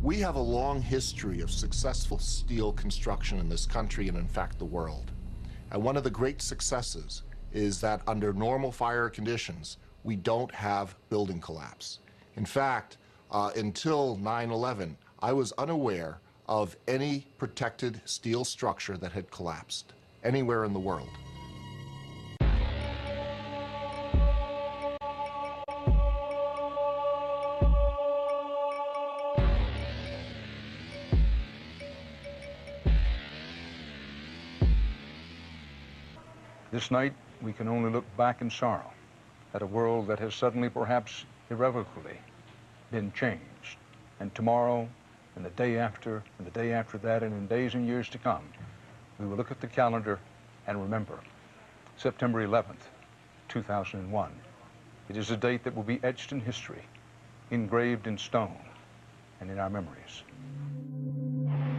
We have a long history of successful steel construction in this country and, in fact, the world. And one of the great successes is that under normal fire conditions, we don't have building collapse. In fact, until 9/11, I was unaware of any protected steel structure that had collapsed anywhere in the world. This night, we can only look back in sorrow at a world that has suddenly, perhaps irrevocably, been changed. And tomorrow, and the day after, and the day after that, and in days and years to come, we will look at the calendar and remember September 11th, 2001. It is a date that will be etched in history, engraved in stone, and in our memories.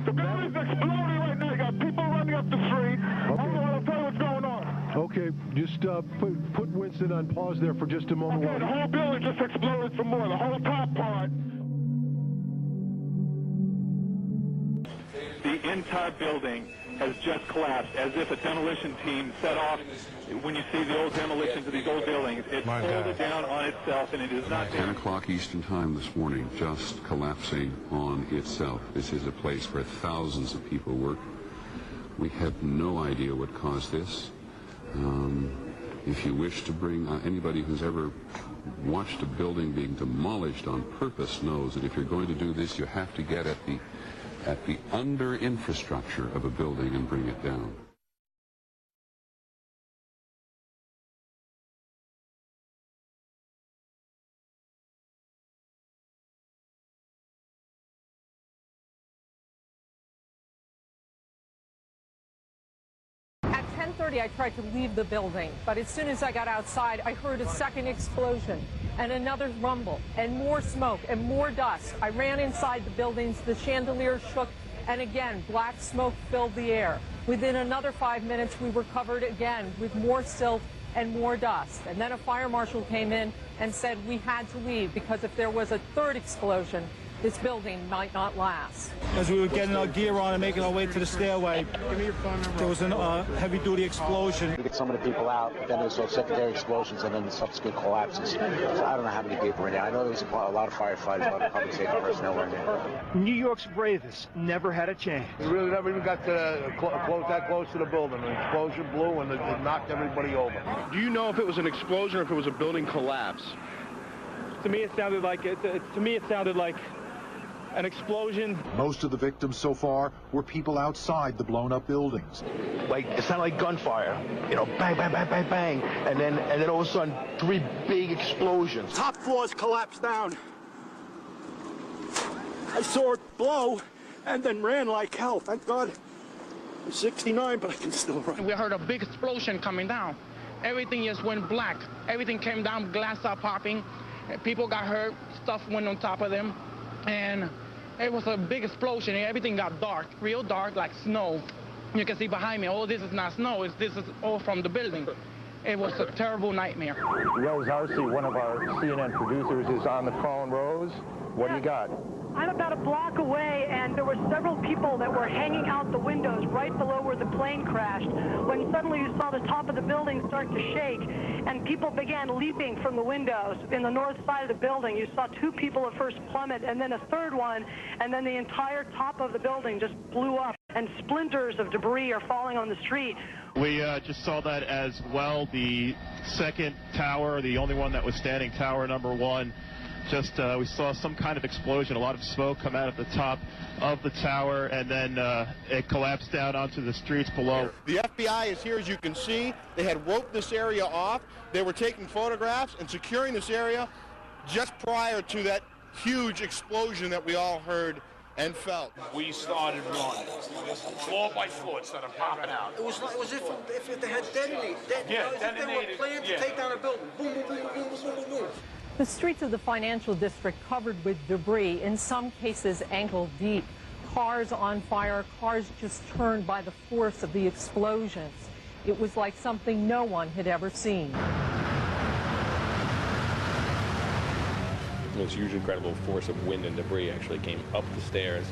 The building's exploding right now. You got people running up the street. Okay. I'll tell you what's going on. Okay, just put Winston on pause there for just a moment. Okay, the whole building just exploded some more. The whole top part. The entire building has just collapsed, as if a demolition team set off. When you see the old demolitions of these old buildings, it folded down on itself, and it is not 10 o'clock Eastern Time this morning, just collapsing on itself. This is a place where thousands of people work. We have no idea what caused this. If you wish to bring anybody who's ever watched a building being demolished on purpose knows that if you're going to do this, you have to get at the under infrastructure of a building and bring it down. At 10:30, I tried to leave the building, but as soon as I got outside, I heard a second explosion and another rumble and more smoke and more dust. I ran inside the buildings, the chandeliers shook, and again, black smoke filled the air. Within another 5 minutes, we were covered again with more silt and more dust. And then a fire marshal came in and said we had to leave because if there was a third explosion, this building might not last. As we were getting our gear on and making our way to the stairway, there was a heavy-duty explosion. We get some of the people out, then there's those secondary explosions and then the subsequent collapses. So I don't know how many people were in there. I know there was a lot of firefighters, a lot of public safety personnel were in there. New York's bravest never had a chance. We really never even got to that close to the building. An explosion blew and it knocked everybody over. Do you know if it was an explosion or if it was a building collapse? To me, it sounded like an explosion. Most of the victims so far were people outside the blown-up buildings. Like, it sounded like gunfire. You know, bang, bang, bang, bang, bang. And then all of a sudden, 3 big explosions. Top floors collapsed down. I saw it blow and then ran like hell. Thank God. I'm 69, but I can still run. We heard a big explosion coming down. Everything just went black. Everything came down, glass started popping. People got hurt, stuff went on top of them. And it was a big explosion. Everything got dark, real dark, like snow. You can see behind me, oh, this is not snow. This is all from the building. It was a terrible nightmare. Rose Arcee, one of our CNN producers, is on the phone. Rose, what do you got? I'm about a block away, and there were several people that were hanging out the windows right below where the plane crashed, when suddenly you saw the top of the building start to shake, and people began leaping from the windows in the north side of the building. You saw 2 people at first plummet, and then a third one, and then the entire top of the building just blew up, and splinters of debris are falling on the street. We just saw that as well. The second tower, the only one that was standing, tower number 1, we saw some kind of explosion, a lot of smoke come out at the top of the tower, and then it collapsed down onto the streets below. The FBI is here, as you can see. They had roped this area off. They were taking photographs and securing this area just prior to that huge explosion that we all heard and felt. We started running. Floor by floor, it started popping out. It was if they had detonated. Detonated. They were planned to take down a building. Boom, boom, boom, boom, boom, boom, boom. The streets of the financial district covered with debris, in some cases ankle deep. Cars on fire, cars just turned by the force of the explosions. It was like something no one had ever seen. This huge, incredible force of wind and debris actually came up the stairs,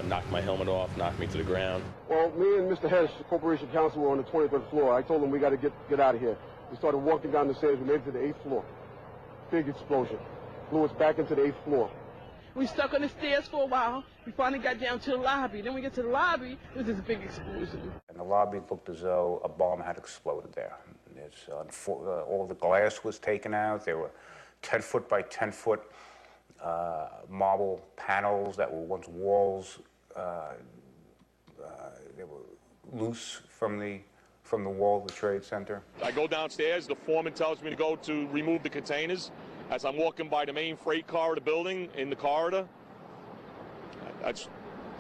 knocked my helmet off, knocked me to the ground. Well, me and Mr. Hess, the Corporation Counsel, were on the 23rd floor. I told him we got to get out of here. We started walking down the stairs. We made it to the 8th floor. Big explosion. Blew us back into the 8th floor. We stuck on the stairs for a while. We finally got down to the lobby. Then we get to the lobby, there was this big explosion. And the lobby looked as though a bomb had exploded there. All the glass was taken out. There were 10-foot by 10-foot marble panels that were once walls. They were loose from the wall of the Trade Center. I go downstairs. The foreman tells me to go to remove the containers. As I'm walking by the main freight car of the building, in the corridor, that's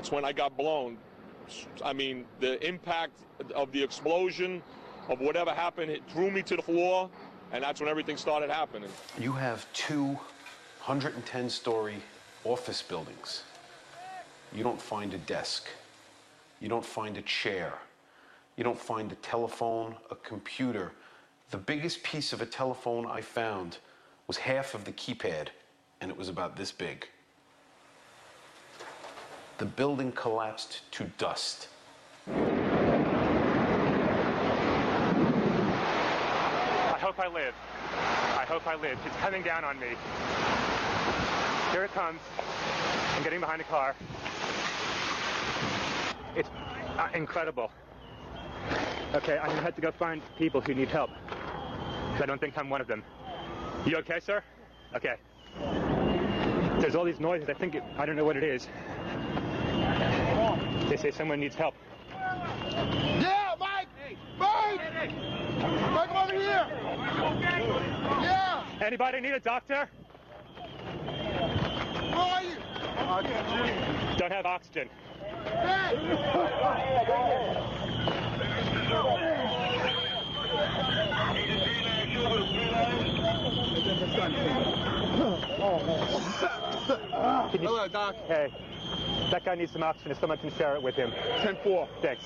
when I got blown. I mean, the impact of the explosion, of whatever happened, it threw me to the floor, and that's when everything started happening. You have 2 110-story office buildings. You don't find a desk. You don't find a chair. You don't find a telephone, a computer. The biggest piece of a telephone I found was half of the keypad, and it was about this big. The building collapsed to dust. I hope I live. I hope I live. It's coming down on me. Here it comes. I'm getting behind the car. It's incredible. Okay, I'm gonna have to go find people who need help. I don't think I'm one of them. You okay, sir? Okay. There's all these noises. I don't know what it is. They say someone needs help. Yeah, Mike! Mike! Mike, over here! Yeah! Anybody need a doctor? Where are you? Oxygen. Don't have oxygen. Hello, Doc. Hey, that guy needs some oxygen if someone can share it with him. 10-4. Thanks.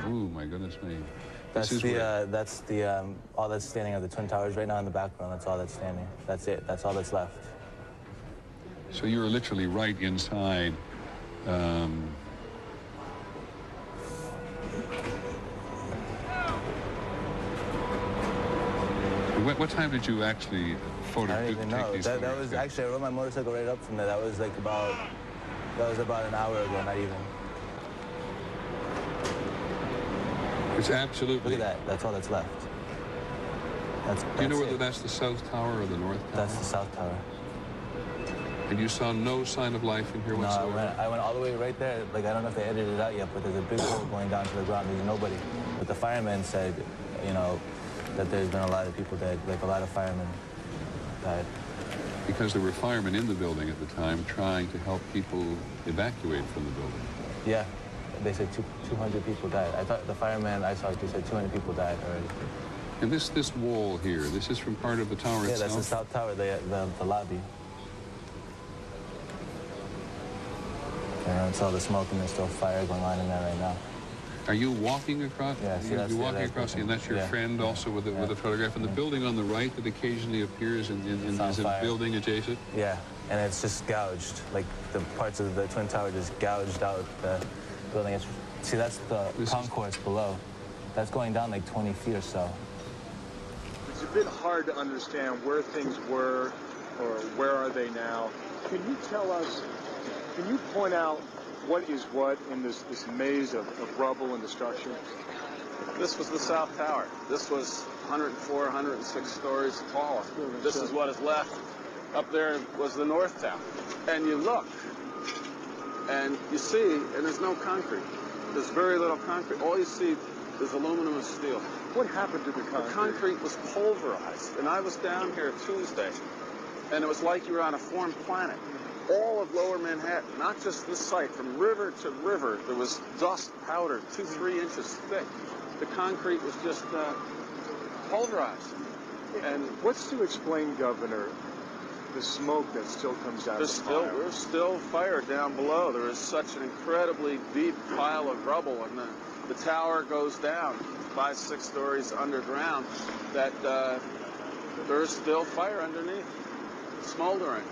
Ooh, my goodness me. That's all that's standing are the Twin Towers right now in the background. That's all that's standing. That's it. That's all that's left. So you were literally right inside. What time did you actually I don't even know. That was actually, I rode my motorcycle right up from there. That was about an hour ago, not even. It's absolutely... Look at that. That's all that's left. Do you know whether that's the South Tower or the North Tower? That's the South Tower. And you saw no sign of life in here whatsoever? No, I went all the way right there. Like, I don't know if they edited it out yet, but there's a big hole going down to the ground. There's nobody. But the firemen said, you know, that there's been a lot of people dead, like a lot of firemen died. Because there were firemen in the building at the time trying to help people evacuate from the building. Yeah, they said 200 people died. I thought the fireman I saw, they said 200 people died already. And this wall here, this is from part of the tower itself? Yeah, that's the South Tower, the lobby. And it's all the smoke and there's still fire going on in there right now. Are you walking across? Yeah, see, you're walking across, and that's your friend also with a photograph. And the building on the right that occasionally appears is a building adjacent? Yeah, and it's just gouged. Like the parts of the Twin Tower just gouged out the building. See, that's the concourse below. That's going down like 20 feet or so. It's a bit hard to understand where things were or where are they now. Can you tell us, can you point out what is what in this maze of rubble and destruction? This was the South Tower. This was 104, 106 stories tall. This is what is left. Up there was the North Tower. And you look, and you see, and there's no concrete. There's very little concrete. All you see is aluminum and steel. What happened to the concrete? The concrete was pulverized. And I was down here Tuesday, and it was like you were on a foreign planet. All of Lower Manhattan, not just this site, from river to river, there was dust powder 2-3 inches thick. The concrete was just pulverized. And what's to explain, Governor, the smoke that still comes out of the fire. There's still fire down below. There is such an incredibly deep pile of rubble, and the tower goes down 5-6 stories underground, that there is still fire underneath, smoldering.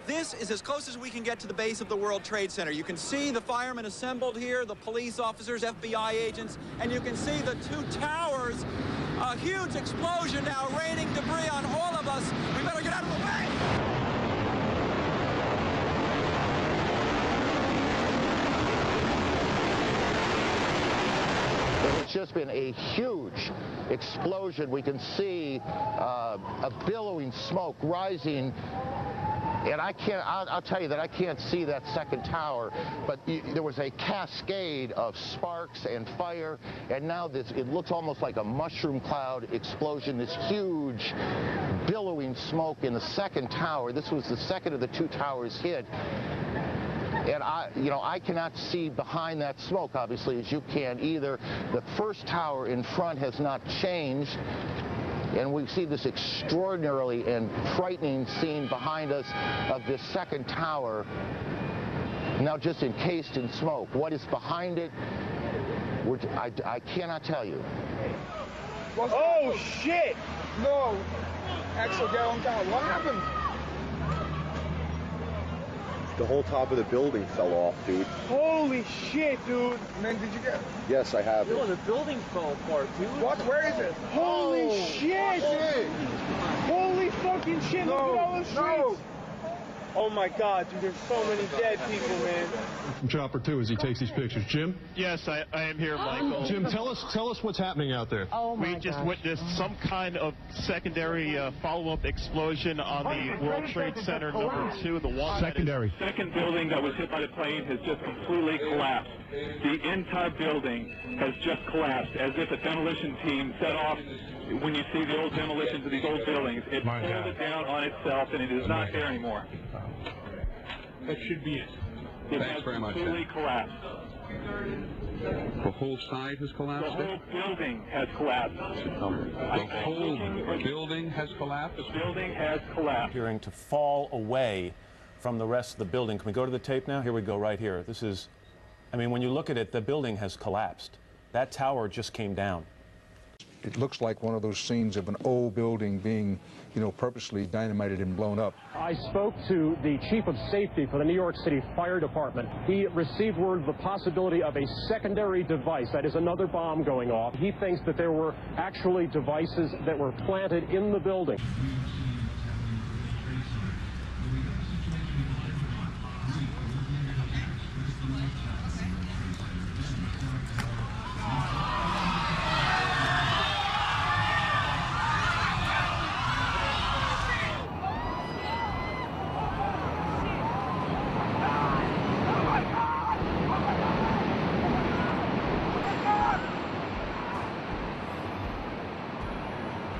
This is as close as we can get to the base of the World Trade Center. You can see the firemen assembled here, the police officers, FBI agents, and you can see the two towers. A huge explosion now raining debris on all of us. We better get out of the way! It's just been a huge explosion. We can see a billowing smoke rising. And I'll tell you that I can't see that second tower, but there was a cascade of sparks and fire, and now it looks almost like a mushroom cloud explosion, this huge billowing smoke in the second tower. This was the second of the two towers hit. And I cannot see behind that smoke, obviously, as you can either. The first tower in front has not changed. And we see this extraordinarily and frightening scene behind us of this second tower, now just encased in smoke. What is behind it, I cannot tell you. Oh, shit! No! Axel, get on down. What happened? The whole top of the building fell off, dude. Holy shit, dude! Man, did you get... Yes, I have it. the building fell apart, dude. What? Where is it? Holy shit! Holy fucking shit! Look at all the streets! Oh my God, dude, there's so many dead people, man. From Chopper 2 as he takes these pictures. Jim? Yes, I am here, Michael. Jim, tell us what's happening out there. Oh my We just witnessed some kind of secondary follow-up explosion on the World Trade Center #2, the one secondary. Second building that was hit by the plane has just completely collapsed. The entire building has just collapsed, as if a demolition team set off. When you see the old demolitions of these old buildings, it pulled it down on itself, and it is not there anymore. That should be it. It Thanks has very much, completely collapsed. The whole side has collapsed? The whole building has collapsed. The whole building has collapsed? The building has collapsed. Appearing to fall away from the rest of the building. Can we go to the tape now? Here we go, right here. This is, I mean, when you look at it, the building has collapsed. That tower just came down. It looks like one of those scenes of an old building being, purposely dynamited and blown up. I spoke to the chief of safety for the New York City Fire Department. He received word of the possibility of a secondary device, that is another bomb going off. He thinks that there were actually devices that were planted in the building.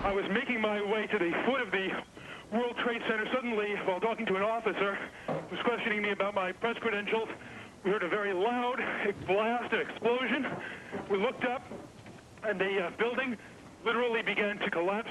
I was making my way to the foot of the World Trade Center. Suddenly, while talking to an officer who was questioning me about my press credentials, we heard a very loud blast, an explosion. We looked up, and the building literally began to collapse.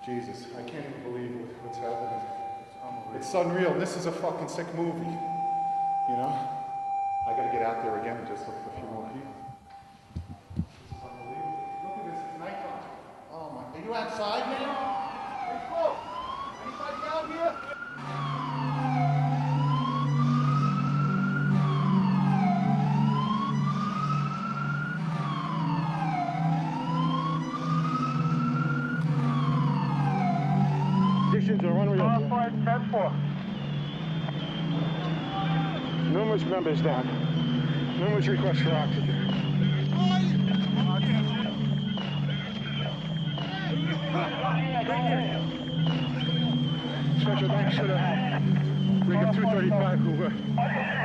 Jesus, I can't even believe what's happening. It's unreal. This is a fucking sick movie. You know? I gotta get out there again and just look for a few more people. This is unbelievable. Look at this, it's nighttime. Oh my, are you outside now? Hey, folks, anybody out here? Conditions are unreal. 10-4. Numerous members down. Numerous requests for oxygen. Special thanks to the Rig of 235 who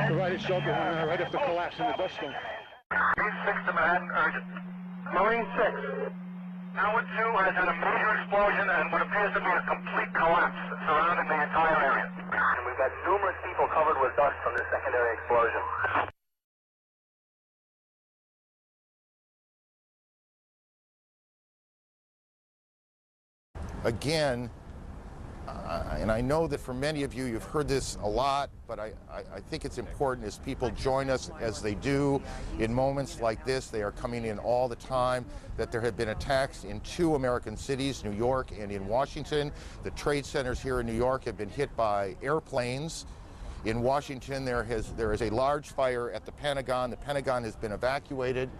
provided shelter right after the collapse in the dust storm. Marine 6 to Manhattan, urgent. Marine 6. Tower 2 has had a major explosion and what appears to be a complete collapse surrounding the entire area. And we've got numerous people covered with dust from this secondary explosion. Again, and I know that for many of you, you've heard this a lot, but I think it's important as people join us as they do in moments like this. They are coming in all the time, that there have been attacks in 2 American cities, New York and in Washington. The trade centers here in New York have been hit by airplanes. In Washington, there is a large fire at the Pentagon. The Pentagon has been evacuated.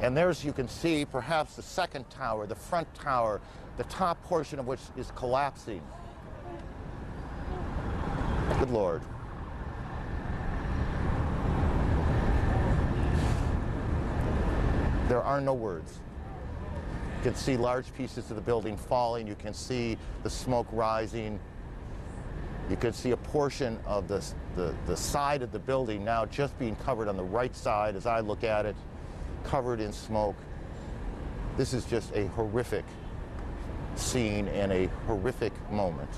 And there's, you can see, perhaps the second tower, the front tower, the top portion of which is collapsing. Good Lord. There are no words. You can see large pieces of the building falling. You can see the smoke rising. You can see a portion of the side of the building now just being covered on the right side as I look at it, covered in smoke. This is just a horrific scene and a horrific moment.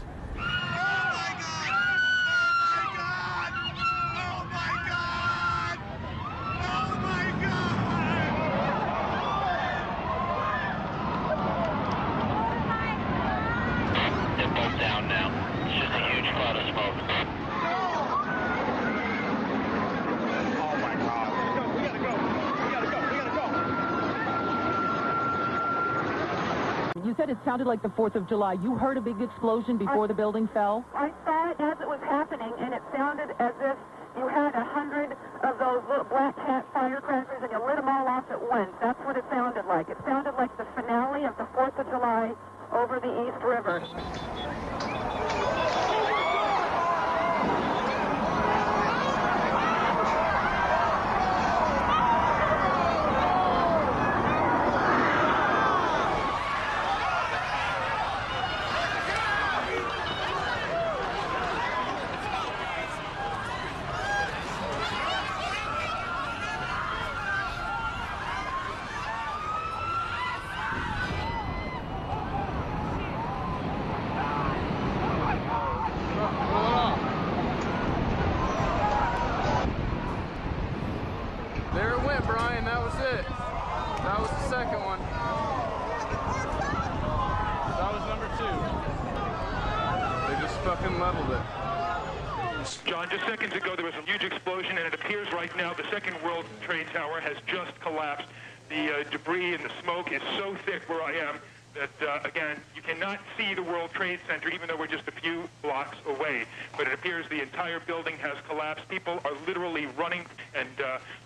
You said it sounded like the 4th of July. You heard a big explosion before the building fell? I saw it as it was happening, and it sounded as if you had 100 of those little black cat firecrackers and you lit them all off at once. That's what it sounded like. It sounded like the finale of the 4th of July over the East River. There it went, Brian. That was it. That was the second one. That was number 2. They just fucking leveled it. John, just seconds ago there was a huge explosion, and it appears right now the second World Trade Tower has just collapsed. The debris and the smoke is so thick where I am that, again, you cannot see the World Trade Center, even though we're just a few blocks away. But it appears the entire building has collapsed. People are literally running, and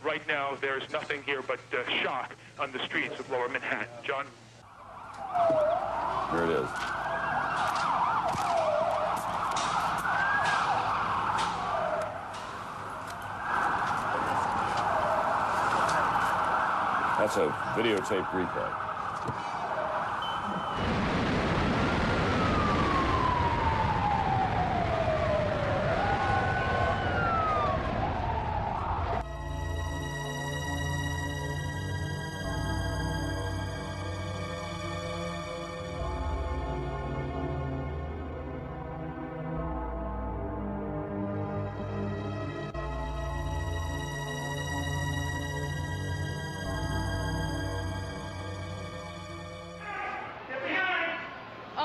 right now there's nothing here but shock on the streets of Lower Manhattan. John? There it is. That's a videotaped replay.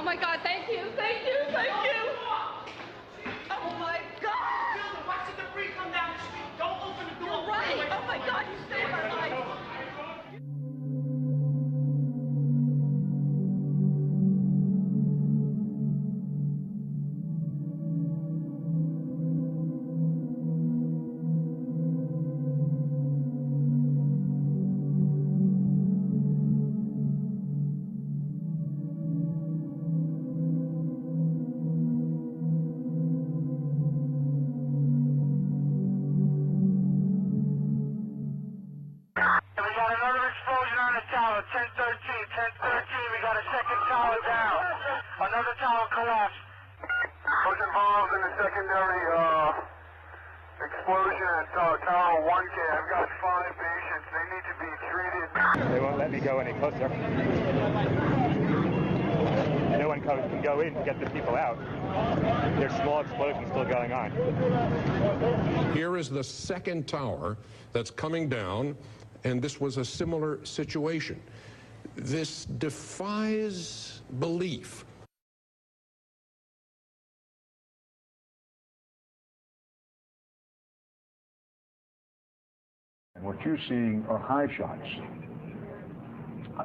my God, thank you, thank you, thank you. Oh my God. Watch the debris come down the street. Don't open the door. You're right. Oh my God, you saved my life. Another tower collapsed. Was involved in a secondary explosion at Tower 1K. I've got 5 patients. They need to be treated. They won't let me go any closer. No one can go in to get the people out. There's small explosions still going on. Here is the second tower that's coming down, and this was a similar situation. This defies belief. And what you're seeing are high shots.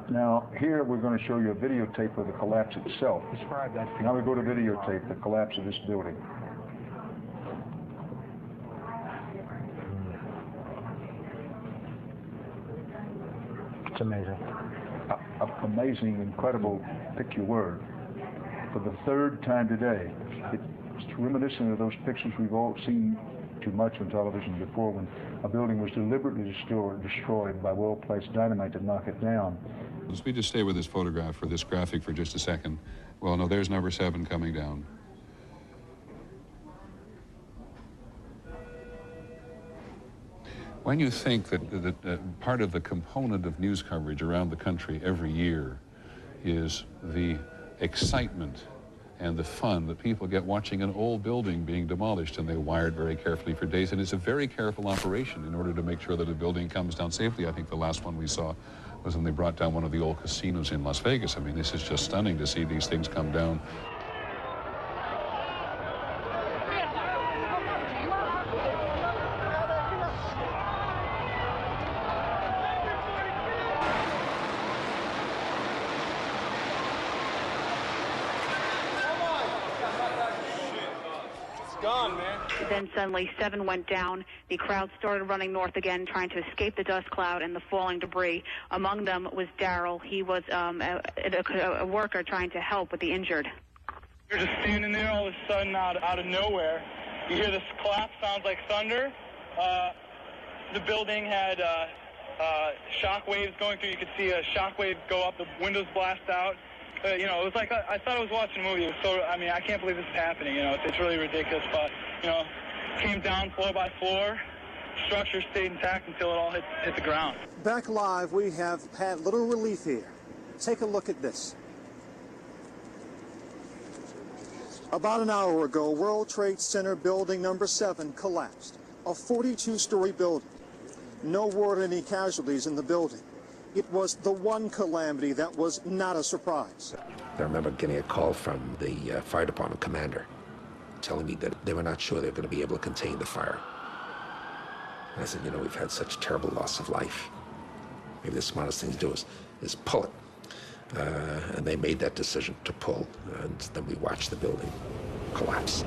Now, here we're going to show you a videotape of the collapse itself. Describe that. Now we go to videotape the collapse of this building. It's amazing. Amazing, incredible, pick your word. For the third time today, it's reminiscent of those pictures we've all seen too much on television before, when a building was deliberately destroyed by well-placed dynamite to knock it down. Let's just stay with this photograph for this graphic for just a second. Well, no, there's number 7 coming down. When you think that part of the component of news coverage around the country every year is the excitement and the fun that people get watching an old building being demolished, and they wire it very carefully for days, and it's a very careful operation in order to make sure that a building comes down safely. I think the last one we saw was when they brought down one of the old casinos in Las Vegas. I mean, this is just stunning to see these things come down. Gone, man. Then suddenly 7 went down. The crowd started running north again, trying to escape the dust cloud and the falling debris. Among them was Daryl. He was a worker trying to help with the injured. You're just standing there all of a sudden out of nowhere. You hear this collapse, sounds like thunder. The building had shock waves going through. You could see a shock wave go up, the windows blast out. You know, it was like I thought I was watching a movie. It was so, I mean, I can't believe this is happening. You know, it's really ridiculous. But, you know, came down floor by floor. Structure stayed intact until it all hit the ground. Back live, we have had little relief here. Take a look at this. About an hour ago, World Trade Center building number 7 collapsed. A 42-story building. No word of any casualties in the building. It was the one calamity that was not a surprise. I remember getting a call from the fire department commander telling me that they were not sure they were going to be able to contain the fire. And I said, you know, we've had such terrible loss of life. Maybe the smartest thing to do is pull it. And they made that decision to pull, and then we watched the building collapse.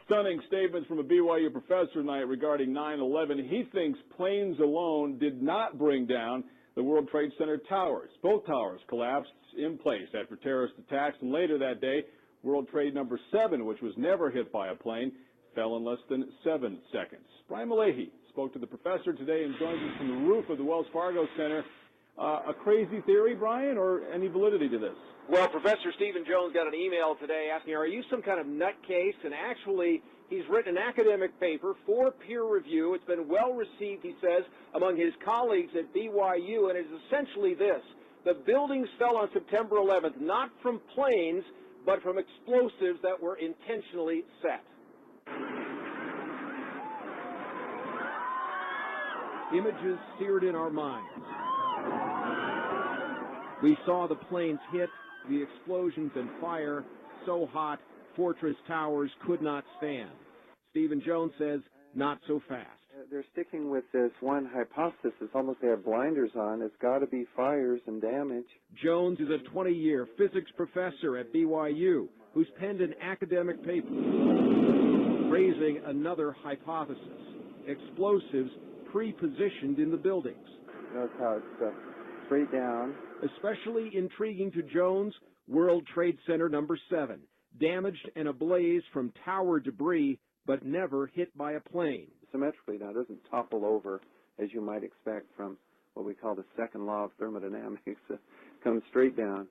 Stunning statements from a BYU professor tonight regarding 9/11. He thinks planes alone did not bring down the World Trade Center towers. Both towers collapsed in place after terrorist attacks, and later that day, World Trade number 7, which was never hit by a plane, fell in less than 7 seconds. Brian Malahy spoke to the professor today and joins us from the roof of the Wells Fargo Center. A crazy theory, Brian, or any validity to this? Well, Professor Stephen Jones got an email today asking, are you some kind of nutcase? And actually, he's written an academic paper for peer review. It's been well received, he says, among his colleagues at BYU, and it is essentially this. The buildings fell on September 11th, not from planes, but from explosives that were intentionally set. Images seared in our minds. We saw the planes hit, the explosions and fire, so hot, Fortress Towers could not stand. Stephen Jones says, not so fast. They're sticking with this one hypothesis. It's almost they have blinders on. It's got to be fires and damage. Jones is a 20-year physics professor at BYU who's penned an academic paper raising another hypothesis. Explosives pre-positioned in the buildings. Notice how it's straight down. Especially intriguing to Jones, World Trade Center number 7, damaged and ablaze from tower debris, but never hit by a plane. Symmetrically now, it doesn't topple over as you might expect from what we call the second law of thermodynamics. It comes straight down.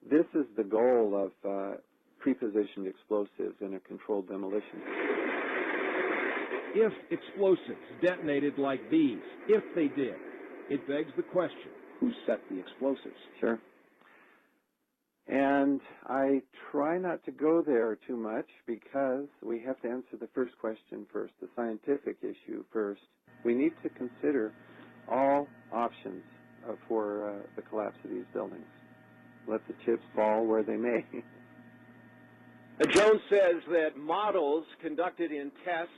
This is the goal of pre-positioned explosives in a controlled demolition. If explosives detonated like these, if they did, it begs the question, who set the explosives? Sure. And I try not to go there too much because we have to answer the first question first, the scientific issue first. We need to consider all options for the collapse of these buildings. Let the chips fall where they may. Jones says that models conducted in tests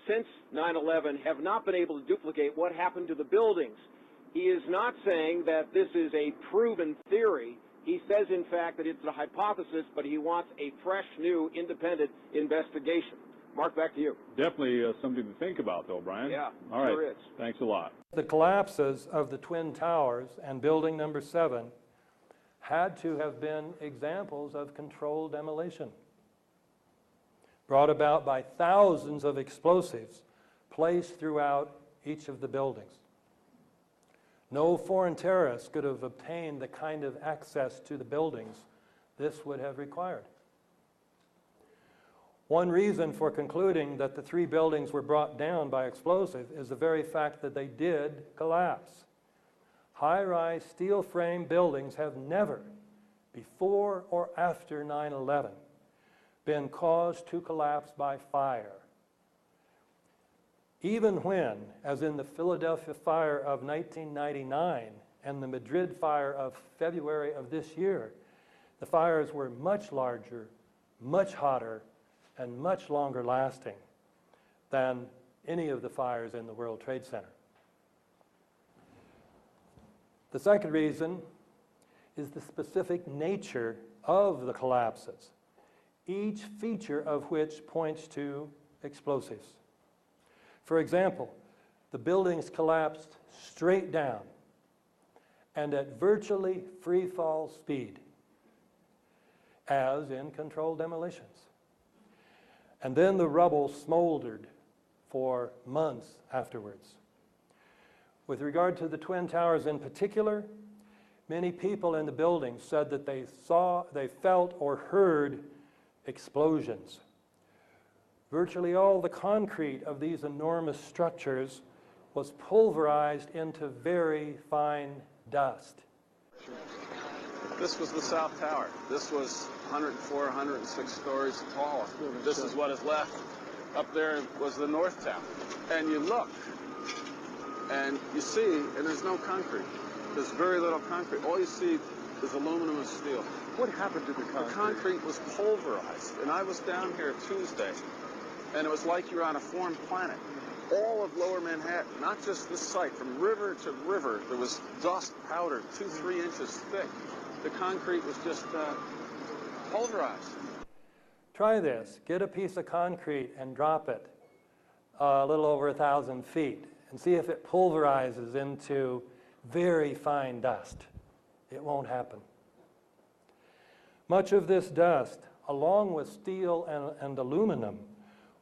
since 9/11 have not been able to duplicate what happened to the buildings. He is not saying that this is a proven theory. He says, in fact, that it's a hypothesis, but he wants a fresh, new, independent investigation. Mark, back to you. Definitely something to think about, though, Brian. Yeah, all right. sure is. Thanks a lot. The collapses of the Twin Towers and building number 7 had to have been examples of controlled demolition, brought about by thousands of explosives placed throughout each of the buildings. No foreign terrorists could have obtained the kind of access to the buildings this would have required. One reason for concluding that the 3 buildings were brought down by explosive is the very fact that they did collapse. High-rise steel frame buildings have never, before or after 9/11, been caused to collapse by fire. Even when, as in the Philadelphia fire of 1999 and the Madrid fire of February of this year, the fires were much larger, much hotter, and much longer lasting than any of the fires in the World Trade Center. The second reason is the specific nature of the collapses, each feature of which points to explosives. For example, the buildings collapsed straight down and at virtually free fall speed, as in controlled demolitions. And then the rubble smoldered for months afterwards. With regard to the Twin Towers in particular, many people in the building said that they felt or heard explosions. Virtually all the concrete of these enormous structures was pulverized into very fine dust. This was the South Tower. This was 104, 106 stories tall. This is what is left. Up there was the North Tower. And you look, and you see, and there's no concrete. There's very little concrete. All you see is aluminum and steel. What happened to the concrete? The concrete was pulverized. And I was down here Tuesday, and it was like you're on a foreign planet. All of Lower Manhattan, not just this site, from river to river, there was dust powder 2-3 inches thick. The concrete was just pulverized. Try this. Get a piece of concrete and drop it a little over 1,000 feet and see if it pulverizes into very fine dust. It won't happen. Much of this dust, along with steel and aluminum,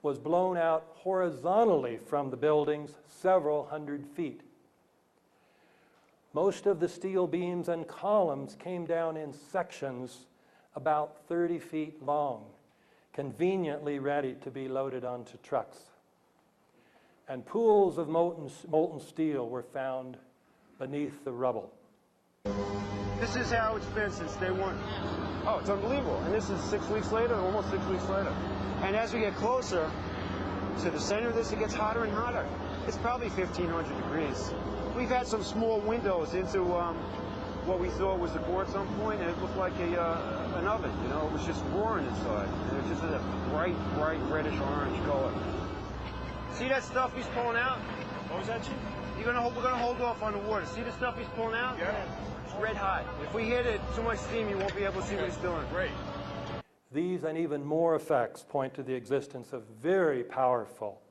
was blown out horizontally from the buildings several hundred feet. Most of the steel beams and columns came down in sections about 30 feet long, conveniently ready to be loaded onto trucks. And pools of molten steel were found beneath the rubble. This is how it's been since day one. Oh, it's unbelievable. And this is 6 weeks later, almost 6 weeks later. And as we get closer to the center of this, it gets hotter and hotter. It's probably 1,500 degrees. We've had some small windows into what we thought was the core at some point, and it looked like an oven, you know? It was just roaring inside. And it just had a bright, bright reddish-orange color. See that stuff he's pulling out? What was that, Chief? We're gonna hold off on the water. See the stuff he's pulling out? Yeah. It's red hot. If we hit it too much steam, you won't be able to see what he's doing. Great. These and even more effects point to the existence of very powerful,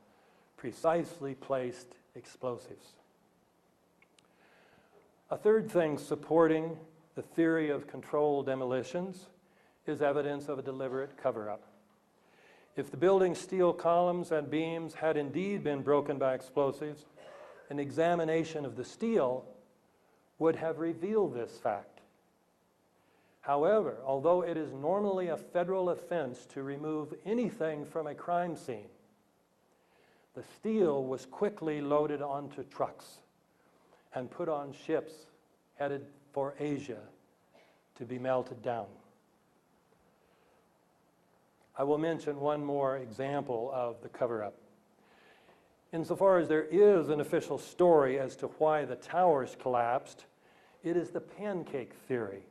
precisely placed explosives. A third thing supporting the theory of controlled demolitions is evidence of a deliberate cover-up. If the building's steel columns and beams had indeed been broken by explosives, an examination of the steel would have revealed this fact. However, although it is normally a federal offense to remove anything from a crime scene, the steel was quickly loaded onto trucks and put on ships headed for Asia to be melted down. I will mention one more example of the cover-up. Insofar as there is an official story as to why the towers collapsed, it is the pancake theory,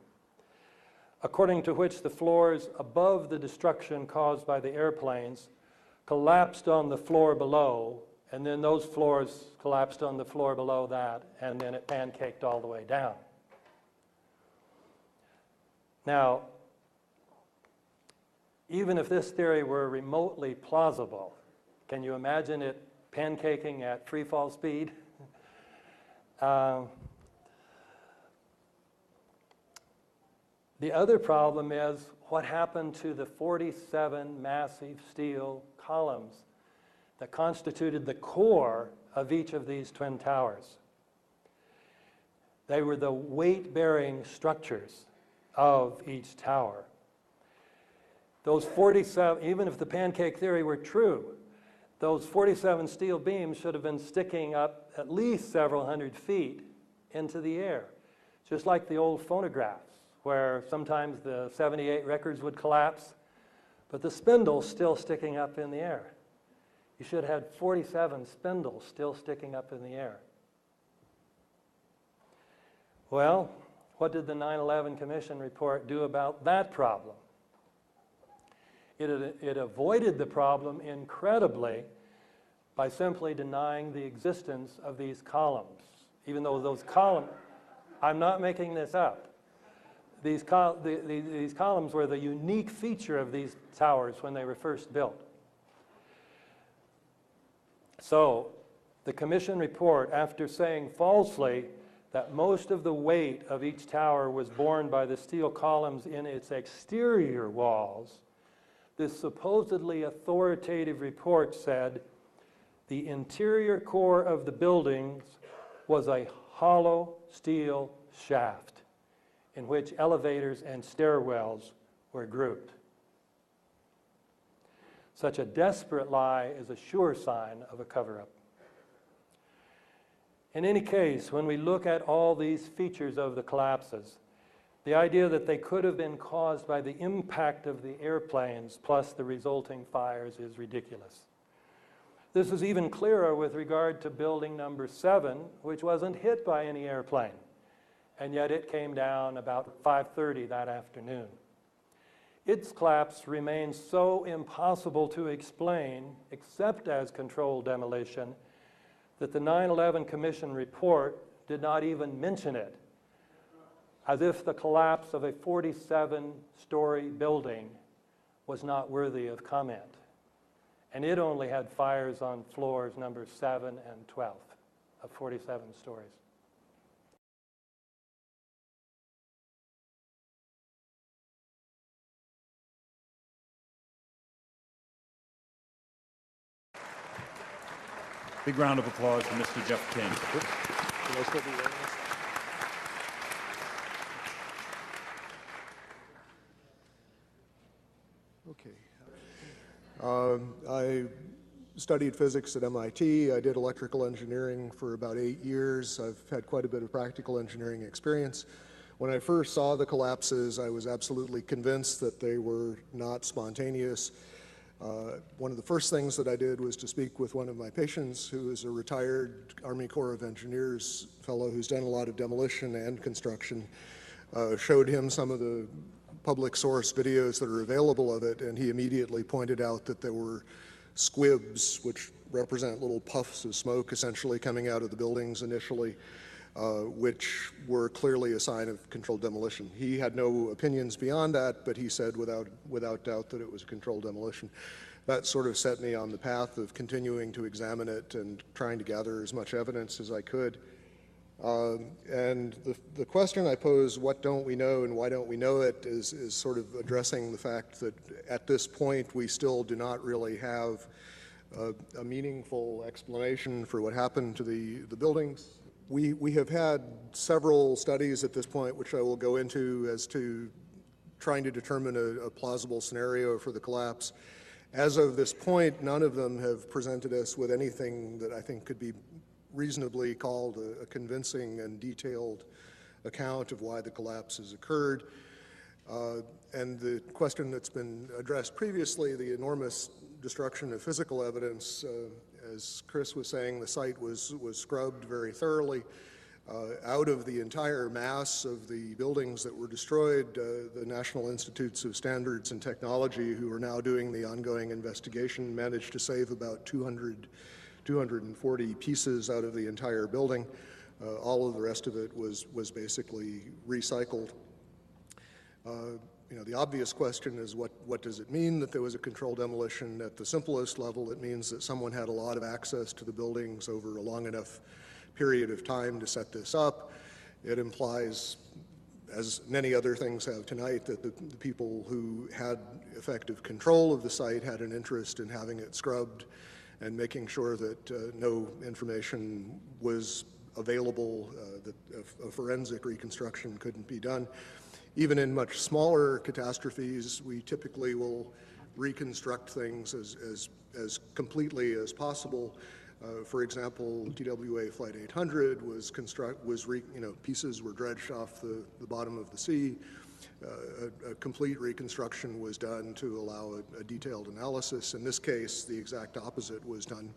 according to which the floors above the destruction caused by the airplanes collapsed on the floor below, and then those floors collapsed on the floor below that, and then it pancaked all the way down. Now, even if this theory were remotely plausible, can you imagine it pancaking at free fall speed? The other problem is what happened to the 47 massive steel columns that constituted the core of each of these twin towers. They were the weight-bearing structures of each tower. Those 47, even if the pancake theory were true, those 47 steel beams should have been sticking up at least several hundred feet into the air, just like the old phonographs, where sometimes the 78 records would collapse, but the spindle's still sticking up in the air. You should have had 47 spindles still sticking up in the air. Well, what did the 9/11 Commission report do about that problem? It avoided the problem incredibly by simply denying the existence of these columns, even though those columns, I'm not making this up. These columns were the unique feature of these towers when they were first built. So the Commission report, after saying falsely that most of the weight of each tower was borne by the steel columns in its exterior walls, this supposedly authoritative report said the interior core of the buildings was a hollow steel shaft in which elevators and stairwells were grouped. Such a desperate lie is a sure sign of a cover-up. In any case, when we look at all these features of the collapses, the idea that they could have been caused by the impact of the airplanes plus the resulting fires is ridiculous. This is even clearer with regard to building number 7, which wasn't hit by any airplane, and yet it came down about 5:30 that afternoon. Its collapse remains so impossible to explain, except as controlled demolition, that the 9/11 Commission report did not even mention it, as if the collapse of a 47-story building was not worthy of comment. And it only had fires on floors number 7 and 12 of 47 stories. Big round of applause for Mr. Jeff King. Okay. I studied physics at MIT. I did electrical engineering for about 8 years. I've had quite a bit of practical engineering experience. When I first saw the collapses, I was absolutely convinced that they were not spontaneous. One of the first things that I did was to speak with one of my patients, who is a retired Army Corps of Engineers fellow who's done a lot of demolition and construction. Showed him some of the public source videos that are available of it, and he immediately pointed out that there were squibs, which represent little puffs of smoke essentially coming out of the buildings initially, which were clearly a sign of controlled demolition. He had no opinions beyond that, but he said without doubt that it was a controlled demolition. That sort of set me on the path of continuing to examine it and trying to gather as much evidence as I could. And the question I pose, what don't we know and why don't we know it, is sort of addressing the fact that at this point we still do not really have a meaningful explanation for what happened to the buildings. We have had several studies at this point, which I will go into, as to trying to determine a plausible scenario for the collapse. As of this point, none of them have presented us with anything that I think could be reasonably called a convincing and detailed account of why the collapse has occurred. And the question that's been addressed previously, the enormous destruction of physical evidence, as Chris was saying, the site was scrubbed very thoroughly. Out of the entire mass of the buildings that were destroyed, the National Institutes of Standards and Technology, who are now doing the ongoing investigation, managed to save about 240 pieces out of the entire building. All of the rest of it was basically recycled. The obvious question is what does it mean that there was a controlled demolition? At the simplest level, it means that someone had a lot of access to the buildings over a long enough period of time to set this up. It implies, as many other things have tonight, that the people who had effective control of the site had an interest in having it scrubbed and making sure that no information was available, that a forensic reconstruction couldn't be done. Even in much smaller catastrophes, we typically will reconstruct things as completely as possible. For example, TWA Flight 800 pieces were dredged off the bottom of the sea. A complete reconstruction was done to allow a detailed analysis. In this case, the exact opposite was done.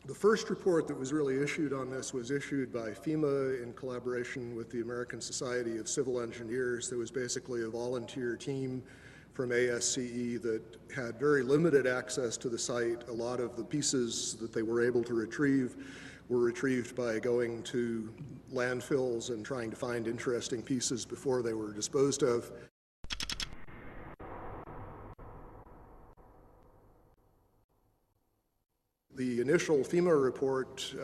The first report that was really issued on this was issued by FEMA in collaboration with the American Society of Civil Engineers. There was basically a volunteer team from ASCE that had very limited access to the site. A lot of the pieces that they were able to retrieve were retrieved by going to landfills and trying to find interesting pieces before they were disposed of. The initial FEMA report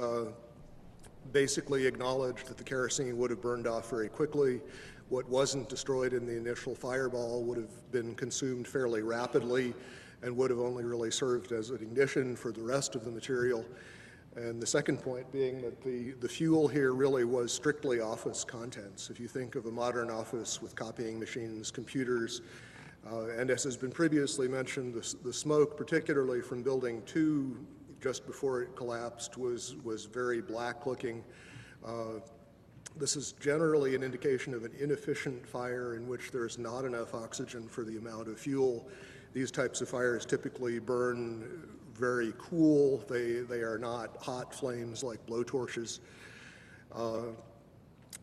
basically acknowledged that the kerosene would have burned off very quickly. What wasn't destroyed in the initial fireball would have been consumed fairly rapidly and would have only really served as an ignition for the rest of the material. And the second point being that the fuel here really was strictly office contents. If you think of a modern office with copying machines, computers, and as has been previously mentioned, the smoke, particularly from Building 2, just before it collapsed, was very black looking. This is generally an indication of an inefficient fire in which there's not enough oxygen for the amount of fuel. These types of fires typically burn very cool. They are not hot flames like blowtorches.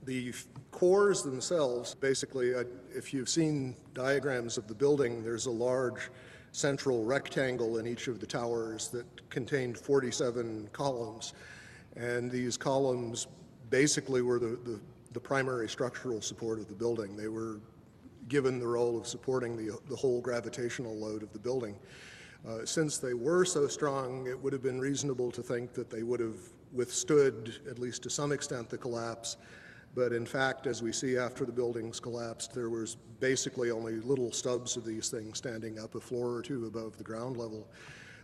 The cores themselves, basically, if you've seen diagrams of the building, there's a large central rectangle in each of the towers that contained 47 columns. And these columns basically were the primary structural support of the building. They were given the role of supporting the whole gravitational load of the building. Since they were so strong, it would have been reasonable to think that they would have withstood, at least to some extent, the collapse. But in fact, as we see after the buildings collapsed, there was basically only little stubs of these things standing up a floor or two above the ground level.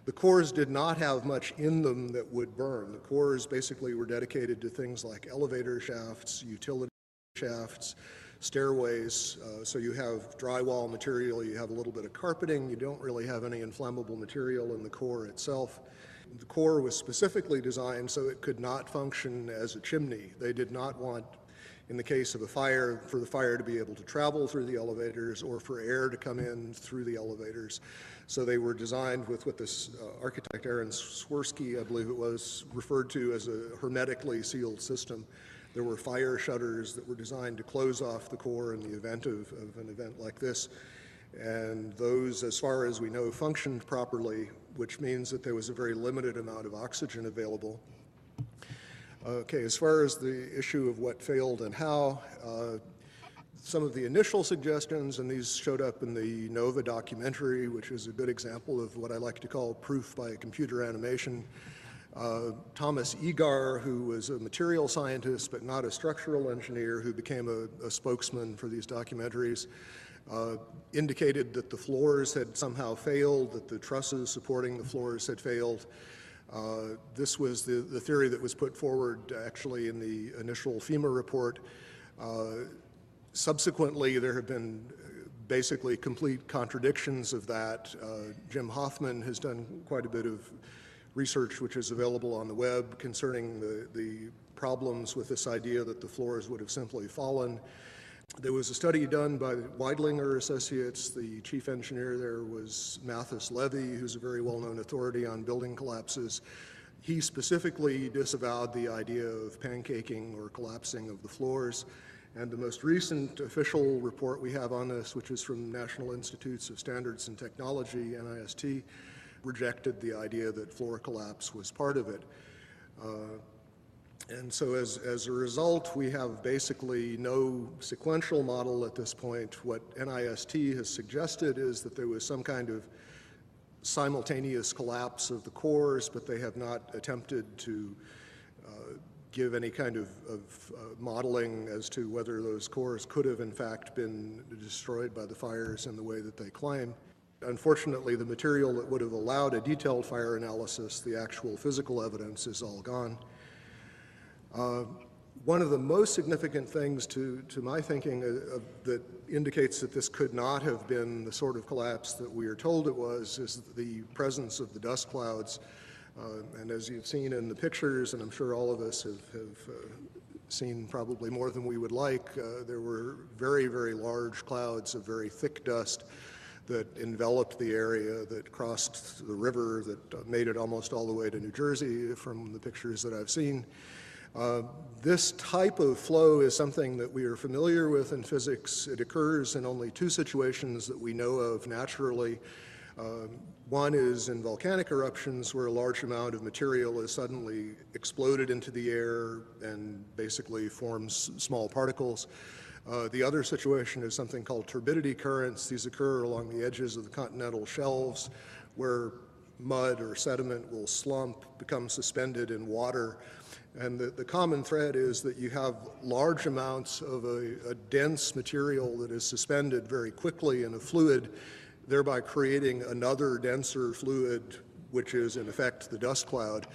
The cores did not have much in them that would burn. The cores basically were dedicated to things like elevator shafts, utility shafts, stairways. So you have drywall material, you have a little bit of carpeting, you don't really have any inflammable material in the core itself. The core was specifically designed so it could not function as a chimney. They did not want in the case of a fire, for the fire to be able to travel through the elevators or for air to come in through the elevators. So they were designed with what this architect Aaron Swirsky, I believe it was, referred to as a hermetically sealed system. There were fire shutters that were designed to close off the core in the event of an event like this. And those, as far as we know, functioned properly, which means that there was a very limited amount of oxygen available. Okay, as far as the issue of what failed and how, some of the initial suggestions, and these showed up in the NOVA documentary, which is a good example of what I like to call proof by computer animation. Thomas Egar, who was a material scientist but not a structural engineer, who became a spokesman for these documentaries, indicated that the floors had somehow failed, that the trusses supporting the floors had failed. This was the theory that was put forward actually in the initial FEMA report. Subsequently, there have been basically complete contradictions of that. Jim Hoffman has done quite a bit of research which is available on the web concerning the problems with this idea that the floors would have simply fallen. There was a study done by Weidlinger Associates. The chief engineer there was Mathis Levy, who's a very well-known authority on building collapses. He specifically disavowed the idea of pancaking or collapsing of the floors. And the most recent official report we have on this, which is from National Institutes of Standards and Technology, NIST, rejected the idea that floor collapse was part of it. And so as a result, we have basically no sequential model at this point. What NIST has suggested is that there was some kind of simultaneous collapse of the cores, but they have not attempted to give any kind of modeling as to whether those cores could have in fact been destroyed by the fires in the way that they claim. Unfortunately, the material that would have allowed a detailed fire analysis, the actual physical evidence, is all gone. One of the most significant things to my thinking that indicates that this could not have been the sort of collapse that we are told it was is the presence of the dust clouds. And as you've seen in the pictures, and I'm sure all of us have seen probably more than we would like, there were very, very large clouds of very thick dust that enveloped the area, that crossed the river, that made it almost all the way to New Jersey from the pictures that I've seen. This type of flow is something that we are familiar with in physics. It occurs in only two situations that we know of naturally. One is in volcanic eruptions, where a large amount of material is suddenly exploded into the air and basically forms small particles. The other situation is something called turbidity currents. These occur along the edges of the continental shelves, where mud or sediment will slump, become suspended in water. And the common thread is that you have large amounts of a dense material that is suspended very quickly in a fluid, thereby creating another denser fluid, which is in effect the dust cloud.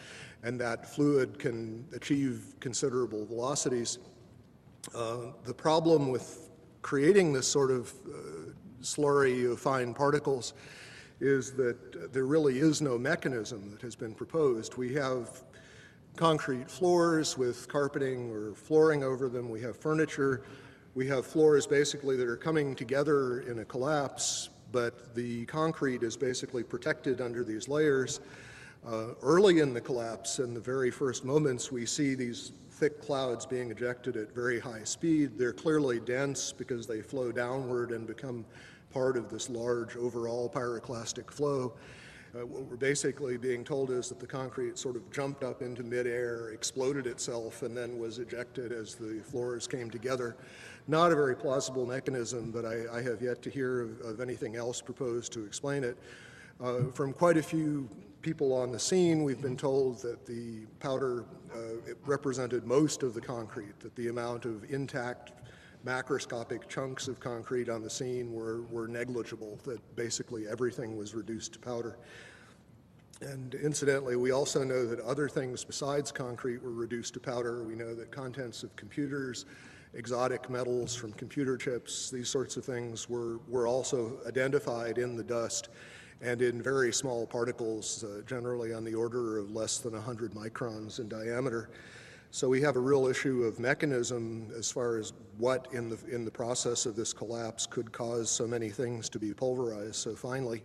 And that fluid can achieve considerable velocities. The problem with creating this sort of slurry of fine particles is that there really is no mechanism that has been proposed. We have concrete floors with carpeting or flooring over them. We have furniture. We have floors basically that are coming together in a collapse, but the concrete is basically protected under these layers. Early in the collapse, in the very first moments, we see these thick clouds being ejected at very high speed. They're clearly dense because they flow downward and become part of this large overall pyroclastic flow. What we're basically being told is that the concrete sort of jumped up into midair, exploded itself, and then was ejected as the floors came together. Not a very plausible mechanism, but I have yet to hear of anything else proposed to explain it. From quite a few people on the scene, we've been told that the powder it represented most of the concrete, that the amount of intact macroscopic chunks of concrete on the scene were negligible, that basically everything was reduced to powder. And incidentally, we also know that other things besides concrete were reduced to powder. We know that contents of computers, exotic metals from computer chips, these sorts of things were also identified in the dust and in very small particles, generally on the order of less than 100 microns in diameter. So we have a real issue of mechanism as far as what in the process of this collapse could cause so many things to be pulverized so finely.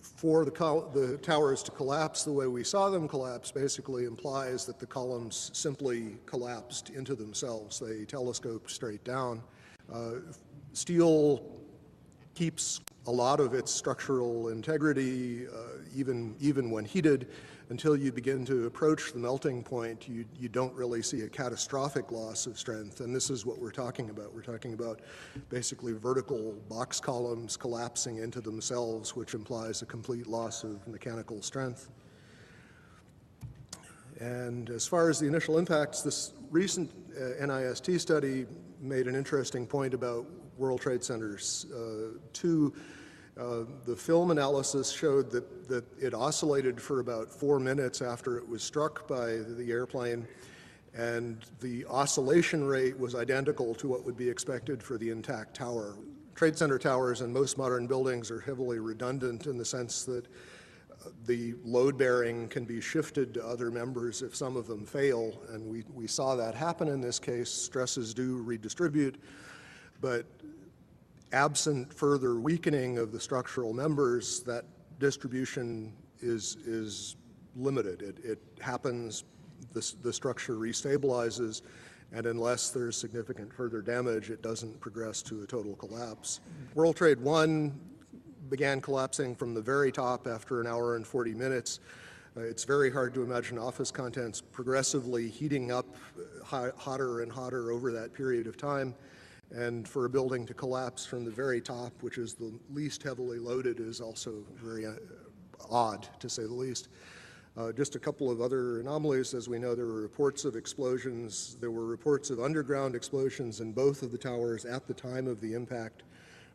For the towers to collapse the way we saw them collapse basically implies that the columns simply collapsed into themselves. They telescoped straight down. Steel keeps a lot of its structural integrity, even when heated. Until you begin to approach the melting point, you don't really see a catastrophic loss of strength, and this is what we're talking about. We're talking about basically vertical box columns collapsing into themselves, which implies a complete loss of mechanical strength. And as far as the initial impacts, this recent NIST study made an interesting point about World Trade Centers 2. The film analysis showed that it oscillated for about 4 minutes after it was struck by the airplane, and the oscillation rate was identical to what would be expected for the intact tower. Trade Center towers and most modern buildings are heavily redundant in the sense that the load bearing can be shifted to other members if some of them fail, and we saw that happen in this case. Stresses do redistribute, but absent further weakening of the structural members, that distribution is limited. It happens, the structure restabilizes, and unless there's significant further damage, it doesn't progress to a total collapse. World Trade 1 began collapsing from the very top after an hour and 40 minutes. It's very hard to imagine office contents progressively heating up hotter and hotter over that period of time. And for a building to collapse from the very top, which is the least heavily loaded, is also very odd, to say the least. Just a couple of other anomalies. As we know, there were reports of explosions. There were reports of underground explosions in both of the towers at the time of the impact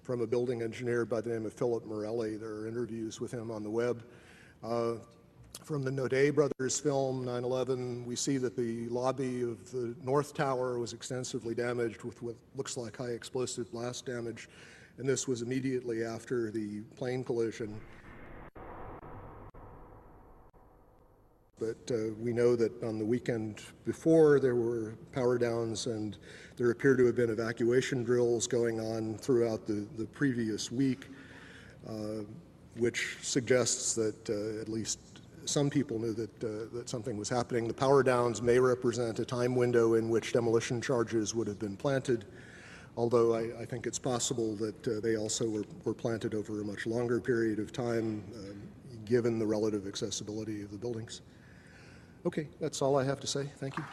from a building engineer by the name of Philip Morelli. There are interviews with him on the web. From the Naudet brothers film, 9/11, we see that the lobby of the North Tower was extensively damaged with what looks like high explosive blast damage, and this was immediately after the plane collision. But we know that on the weekend before, there were power downs, and there appear to have been evacuation drills going on throughout the previous week, which suggests that at least some people knew that something was happening. The power downs may represent a time window in which demolition charges would have been planted, although I think it's possible that they also were planted over a much longer period of time, given the relative accessibility of the buildings. Okay, that's all I have to say. Thank you.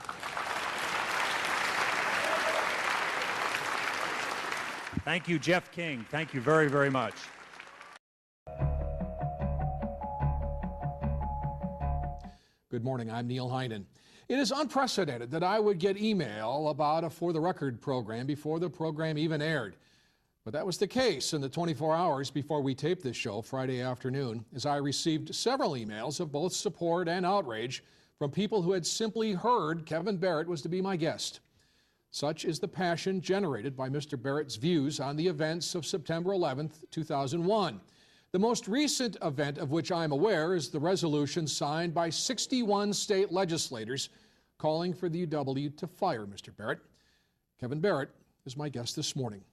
Thank you, Jeff King. Thank you very, very much. Good morning, I'm Neil Heinen. It is unprecedented that I would get email about a For the Record program before the program even aired. But that was the case in the 24 hours before we taped this show Friday afternoon, as I received several emails of both support and outrage from people who had simply heard Kevin Barrett was to be my guest. Such is the passion generated by Mr. Barrett's views on the events of September 11th, 2001. The most recent event of which I am aware is the resolution signed by 61 state legislators calling for the UW to fire Mr. Barrett. Kevin Barrett is my guest this morning.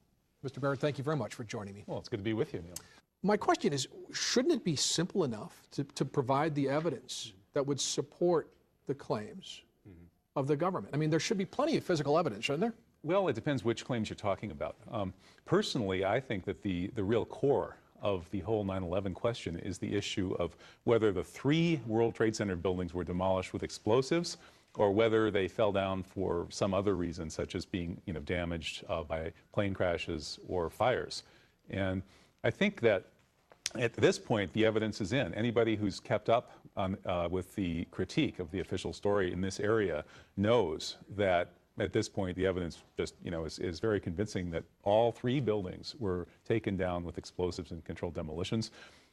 Mr. Barrett, thank you very much for joining me. Well, it's good to be with you, Neil. My question is, shouldn't it be simple enough to provide the evidence that would support the claims of the government? I mean, there should be plenty of physical evidence, shouldn't there? Well, it depends which claims you're talking about. Personally, I think that the real core of the whole 9/11 question is the issue of whether the 3 World Trade Center buildings were demolished with explosives or whether they fell down for some other reason, such as being damaged by plane crashes or fires. And I think that at this point, the evidence is in. Anybody who's kept up with the critique of the official story in this area knows that at this point, the evidence just, is very convincing that all 3 buildings were taken down with explosives and controlled demolitions.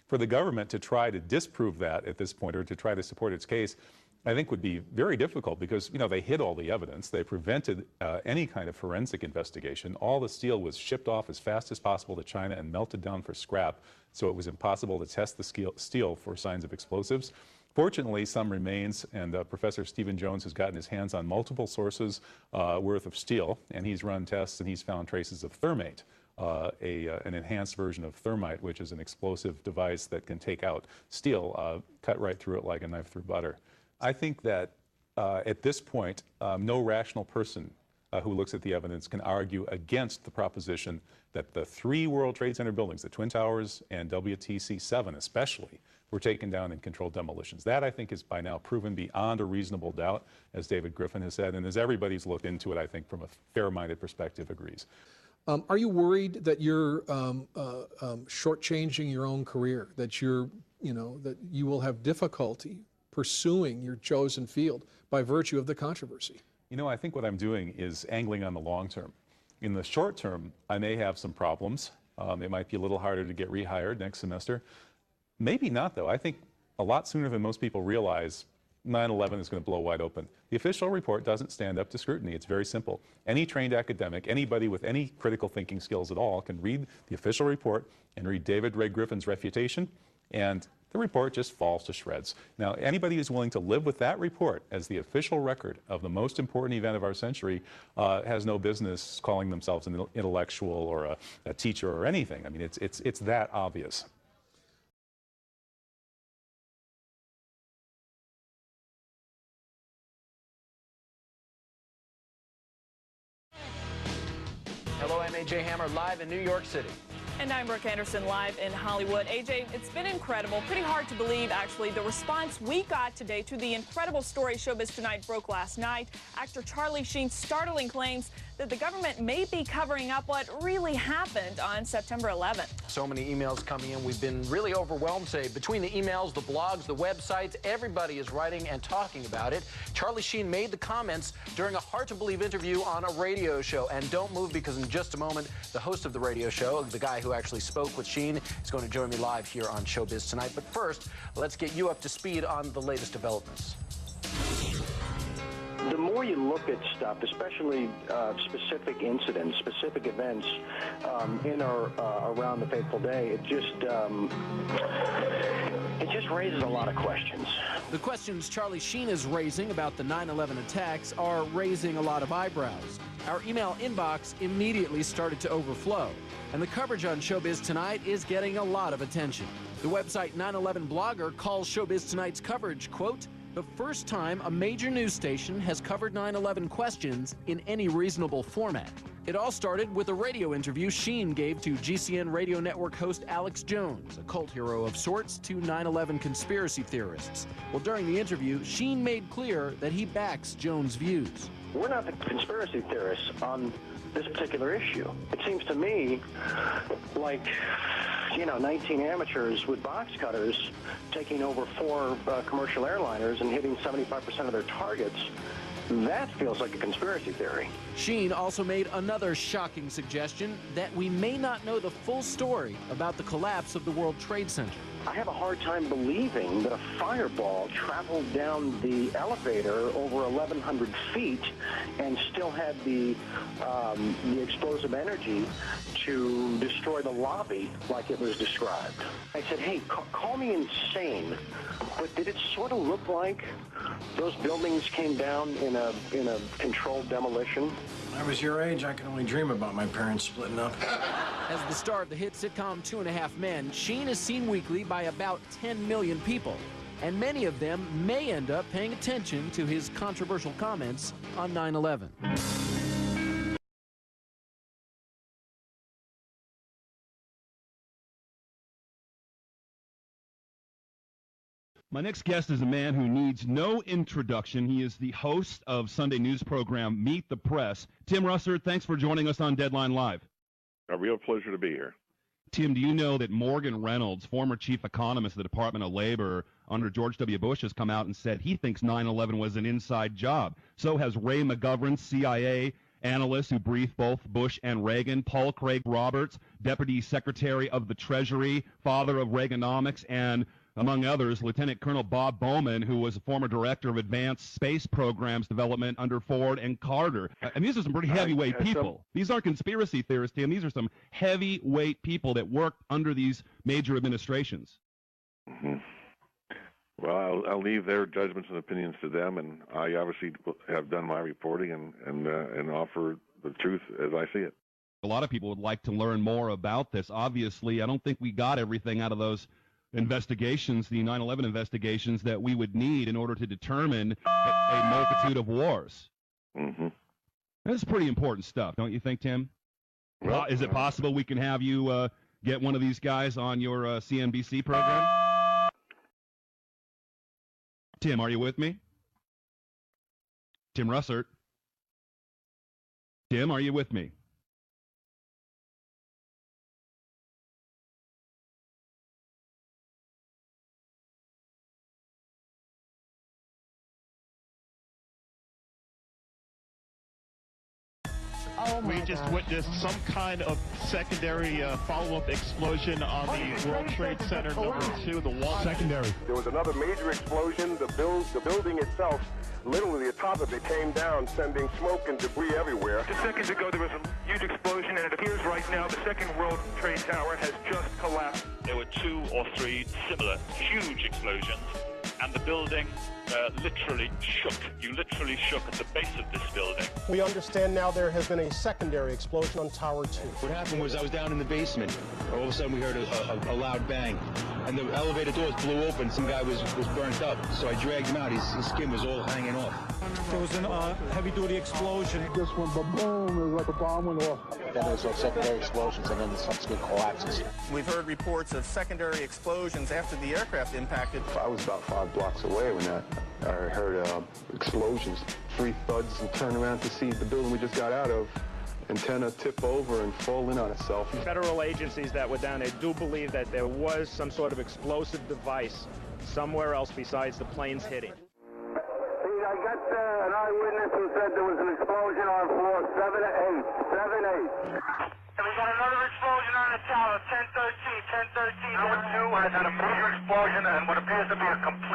For the government to try to disprove that at this point, or to try to support its case, I think would be very difficult because, they hid all the evidence. They prevented any kind of forensic investigation. All the steel was shipped off as fast as possible to China and melted down for scrap, so it was impossible to test the steel for signs of explosives. Fortunately, some remains, and Professor Stephen Jones has gotten his hands on multiple sources worth of steel, and he's run tests and he's found traces of thermate, an enhanced version of thermite, which is an explosive device that can take out steel, cut right through it like a knife through butter. I think that at this point, no rational person who looks at the evidence can argue against the proposition that the 3 World Trade Center buildings, the Twin Towers and WTC-7 especially, were taken down in controlled demolitions. That, I think, is by now proven beyond a reasonable doubt, as David Griffin has said, and as everybody's looked into it, I think, from a fair-minded perspective, agrees. Are you worried that you're shortchanging your own career, that that you will have difficulty pursuing your chosen field by virtue of the controversy? You know, I think what I'm doing is angling on the long term. In the short term, I may have some problems. It might be a little harder to get rehired next semester. Maybe not, though. I think a lot sooner than most people realize 9/11 is going to blow wide open. The official report doesn't stand up to scrutiny. It's very simple. Any trained academic, anybody with any critical thinking skills at all, can read the official report and read David Ray Griffin's refutation, and the report just falls to shreds. Now, anybody who's willing to live with that report as the official record of the most important event of our century has no business calling themselves an intellectual or a teacher or anything. I mean, it's that obvious. Hello, I'm AJ Hammer, live in New York City. And I'm Brooke Anderson, live in Hollywood. AJ, it's been incredible, pretty hard to believe, actually, the response we got today to the incredible story Showbiz Tonight broke last night. Actor Charlie Sheen's startling claims that the government may be covering up what really happened on September 11th. So many emails coming in. We've been really overwhelmed today. Between the emails, the blogs, the websites, everybody is writing and talking about it. Charlie Sheen made the comments during a hard-to-believe interview on a radio show. And don't move, because in just a moment, the host of the radio show, the guy who actually spoke with Sheen, is going to join me live here on Showbiz Tonight. But first, let's get you up to speed on the latest developments. The more you look at stuff, especially specific incidents, specific events in or around the fateful day, it just raises a lot of questions. The questions Charlie Sheen is raising about the 9/11 attacks are raising a lot of eyebrows. Our email inbox immediately started to overflow, and the coverage on Showbiz Tonight is getting a lot of attention. The website 9/11 Blogger calls Showbiz Tonight's coverage, quote, the first time a major news station has covered 9/11 questions in any reasonable format. It all started with a radio interview Sheen gave to GCN radio network host Alex Jones, a cult hero of sorts to 9/11 conspiracy theorists. Well, during the interview, Sheen made clear that he backs Jones' views. We're not the conspiracy theorists on this particular issue. It seems to me like, 19 amateurs with box cutters taking over 4 commercial airliners and hitting 75% of their targets. That feels like a conspiracy theory. Sheen also made another shocking suggestion that we may not know the full story about the collapse of the World Trade Center. I have a hard time believing that a fireball traveled down the elevator over 1,100 feet and still had the explosive energy to destroy the lobby like it was described. I said, hey, call me insane, but did it sort of look like those buildings came down in a controlled demolition? When I was your age, I could only dream about my parents splitting up. As the star of the hit sitcom 2.5 Men, Sheen is seen weekly by about 10 million people, and many of them may end up paying attention to his controversial comments on 9/11. My next guest is a man who needs no introduction. He is the host of Sunday news program Meet the Press. Tim Russert, thanks for joining us on Deadline Live. A real pleasure to be here. Tim, do you know that Morgan Reynolds, former chief economist of the Department of Labor under George W. Bush, has come out and said he thinks 9/11 was an inside job? So has Ray McGovern, CIA analyst who briefed both Bush and Reagan, Paul Craig Roberts, Deputy Secretary of the Treasury, father of Reaganomics, and among others, Lieutenant Colonel Bob Bowman, who was a former director of advanced space programs development under Ford and Carter. And these are some pretty heavyweight people. These aren't conspiracy theorists, Tim. These are some heavyweight people that worked under these major administrations. Mm-hmm. Well, I'll leave their judgments and opinions to them, and I obviously have done my reporting and offer the truth as I see it. A lot of people would like to learn more about this. Obviously, I don't think we got everything out of those investigations, the 9/11 investigations, that we would need in order to determine a multitude of wars. Mm-hmm. That's pretty important stuff, don't you think, Tim? Well, is it possible we can have you get one of these guys on your CNBC program? Tim, are you with me? Tim Russert. Tim, are you with me? We just witnessed some kind of secondary follow-up explosion on the World Trade Center #2, the wall. Secondary. There was another major explosion. The building itself, literally the top of it came down, sending smoke and debris everywhere. Just seconds ago, there was a huge explosion, and it appears right now the second World Trade Tower has just collapsed. There were 2 or 3 similar huge explosions, and the building literally shook. You literally shook at the base of this building. We understand now there has been a secondary explosion on Tower 2. What happened was I was down in the basement. All of a sudden we heard a loud bang, and the elevator doors blew open. Some guy was burnt up, so I dragged him out. His skin was all hanging off. There was a heavy-duty explosion. Just went boom, it was like a bomb went off. Then there was secondary explosions and then the subsequent collapses. We've heard reports of secondary explosions after the aircraft impacted. I was about 5 blocks away when I heard explosions. 3 thuds and turned around to see the building we just got out of. Antenna tip over and fall in on itself. Federal agencies that were down there do believe that there was some sort of explosive device somewhere else besides the planes hitting. I got an eyewitness who said there was an explosion on floor 7-8. 7-8. And we got another explosion on the tower, 1013. Number 2 has had a major explosion and what appears to be a complete